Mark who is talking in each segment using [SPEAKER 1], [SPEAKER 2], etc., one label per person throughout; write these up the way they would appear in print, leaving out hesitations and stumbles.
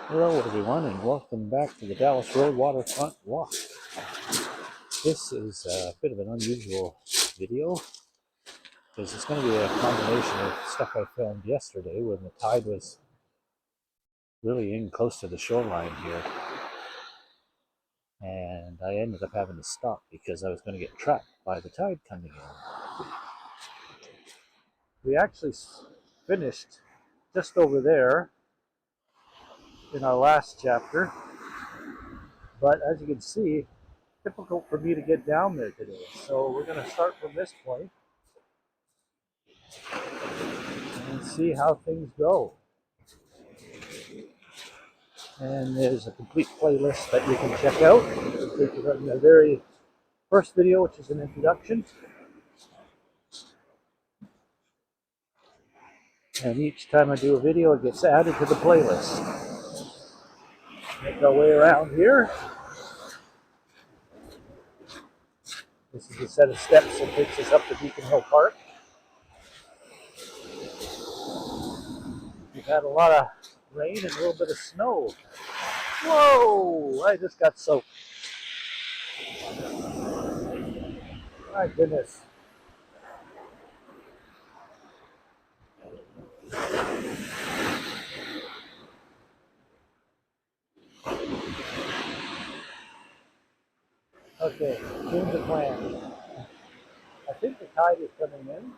[SPEAKER 1] Hello everyone and welcome back to the Dallas Road Waterfront Walk. This is a bit of an unusual video because it's going to be a combination of stuff I filmed yesterday when the tide was really in close to the shoreline here. And I ended up having to stop because I was going to get trapped by the tide coming in. We actually finished just over there in our last chapter, but as you can see, difficult for me to get down there today. So we're going to start from this point and see how things go. And there's a complete playlist that you can check out. The very first video, which is an introduction. And each time I do a video, it gets added to the playlist. Make our way around here. This is a set of steps that takes us up to Beacon Hill Park. We've had a lot of rain and a little bit of snow. Whoa! I just got soaked. My goodness. Okay, change the plan. I think the tide is coming in.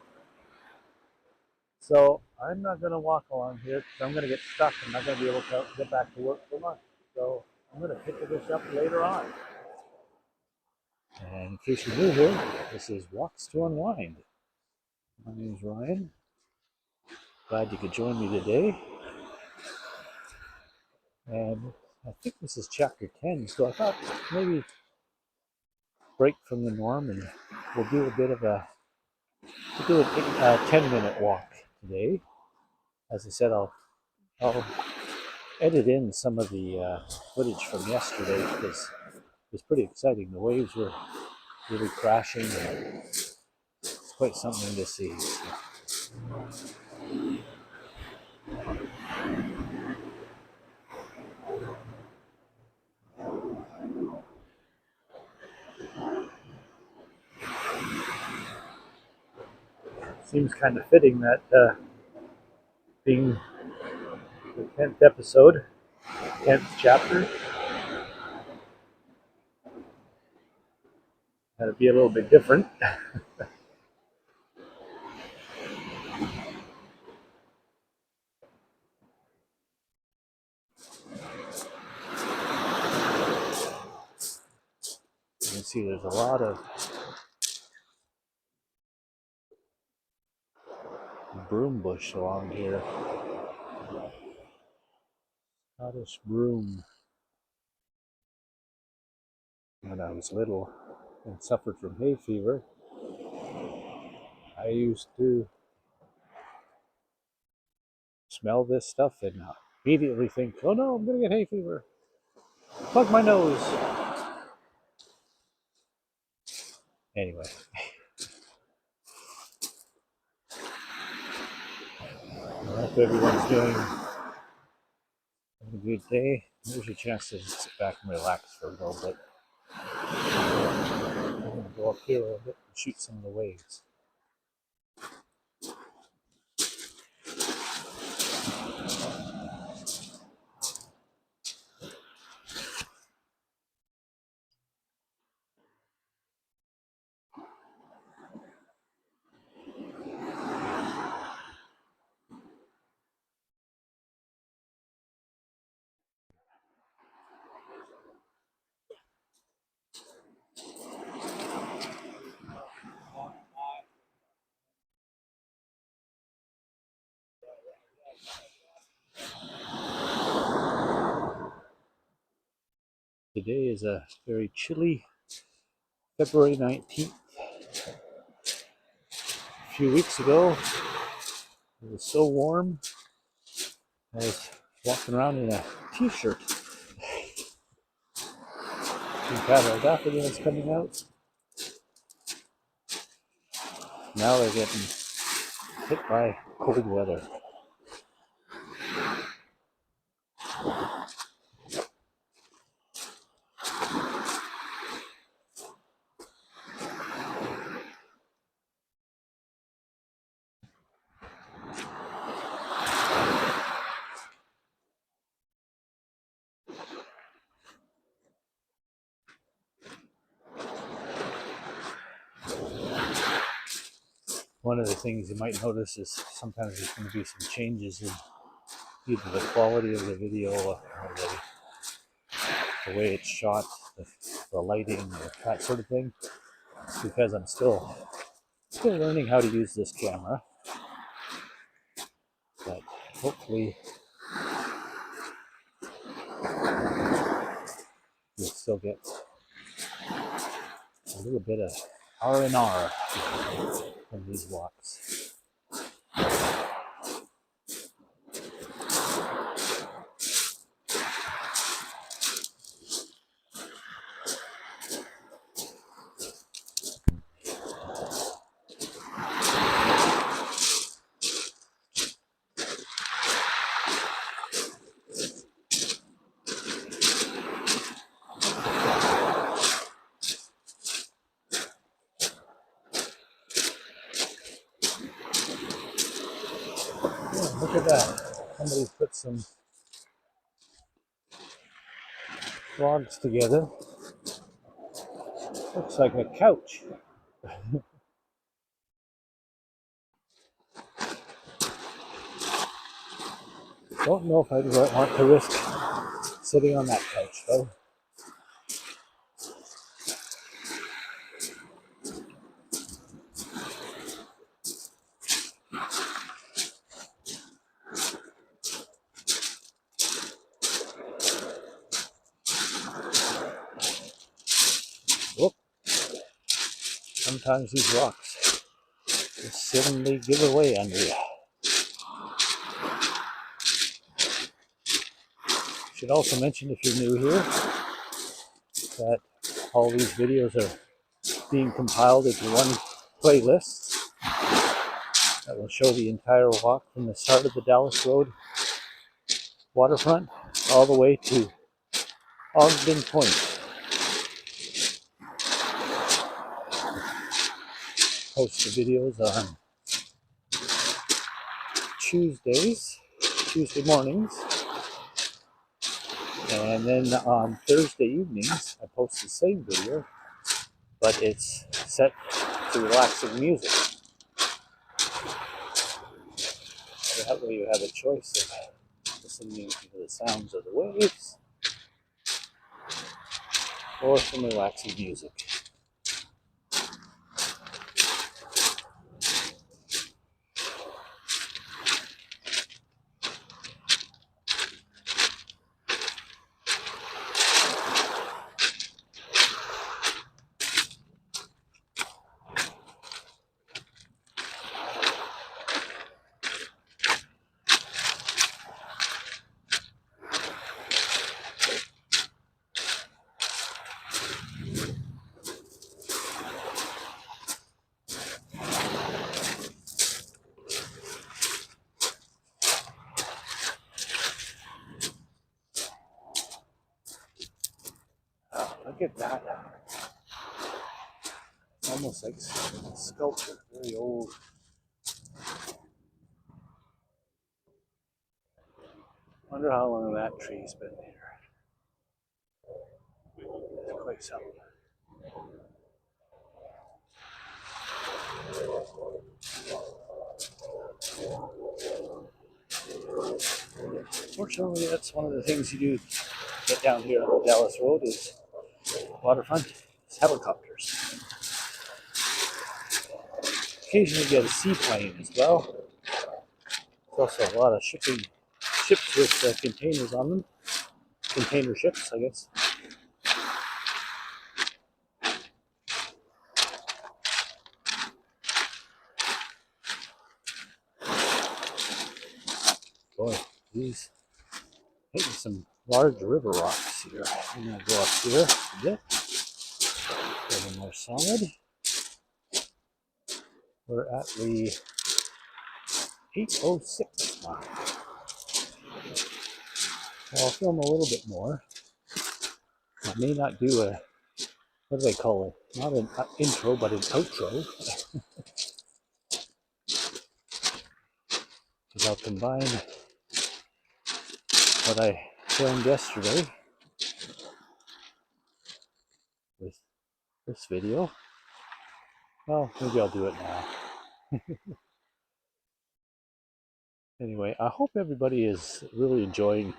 [SPEAKER 1] So I'm not going to walk along here because I'm going to get stuck. I'm not going to be able to get back to work for lunch. So I'm going to pick this up later on. And in case you're new here, this is Walks to Unwind. My name is Ryan. Glad you could join me today. And I think this is chapter 10, so I thought maybe break from the norm and we'll do a 10-minute walk today. As I said, I'll edit in some of the footage from yesterday because it was pretty exciting. The waves were really crashing and it's quite something to see. Seems kind of fitting that being the 10th episode, 10th chapter, had to be a little bit different. You can see there's a lot of broom bush along here. Scottish broom. When I was little and suffered from hay fever, I used to smell this stuff and immediately think, oh no, I'm going to get hay fever. Plug my nose. Anyway. I hope everyone's having a good day. Here's your chance to sit back and relax for a little bit. I'm going to go up here a little bit and shoot some of the waves. Today is a very chilly February 19th. A few weeks ago, it was so warm, I was walking around in a t-shirt. We've had our daffodils coming out. Now they're getting hit by cold weather. One of the things you might notice is sometimes there's going to be some changes in either the quality of the video or the way it's shot, the lighting, or that sort of thing, because I'm still learning how to use this camera. But hopefully you'll still get a little bit of R&R from these walks. Yeah, look at that. Somebody put some logs together. Looks like a couch. Don't know if I'd want to risk sitting on that couch though. Whoop. Sometimes these rocks just suddenly give away under you. Should also mention, if you're new here, that all these videos are being compiled into one playlist that will show the entire walk from the start of the Dallas Road Waterfront all the way to Ogden Point. Post the videos on Tuesday mornings, and then on Thursday evenings I post the same video, but it's set to relaxing music. So that way you have a choice of listening to the sounds of the waves or some relaxing music. Look at that. It's almost like a sculpture, very old. Wonder how long that tree's been there. It's quite something. Fortunately, that's one of the things you do get down here on the Dallas Road is waterfront. It's helicopters. Occasionally get a seaplane as well. There's also a lot of ships with containers on them. Container ships, I guess. Boy, these hitting some large river rocks here. I'm gonna go up here a bit. A little more solid. We're at the 8:06 mark. So I'll film a little bit more. I may not do a, what do they call it? Not an intro, but an outro. Because I'll combine what I filmed yesterday with this video. Well, maybe I'll do it now. Anyway, I hope everybody is really enjoying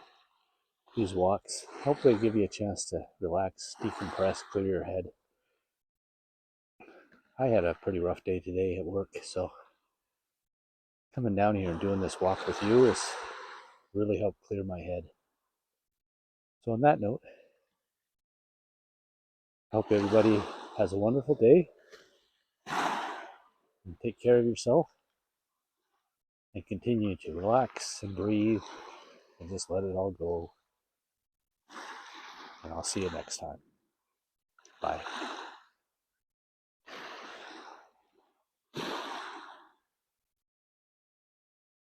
[SPEAKER 1] these walks. Hope they give you a chance to relax, decompress, clear your head. I had a pretty rough day today at work, so coming down here and doing this walk with you has really helped clear my head. So on that note, I hope everybody has a wonderful day and take care of yourself and continue to relax and breathe and just let it all go. And I'll see you next time. Bye.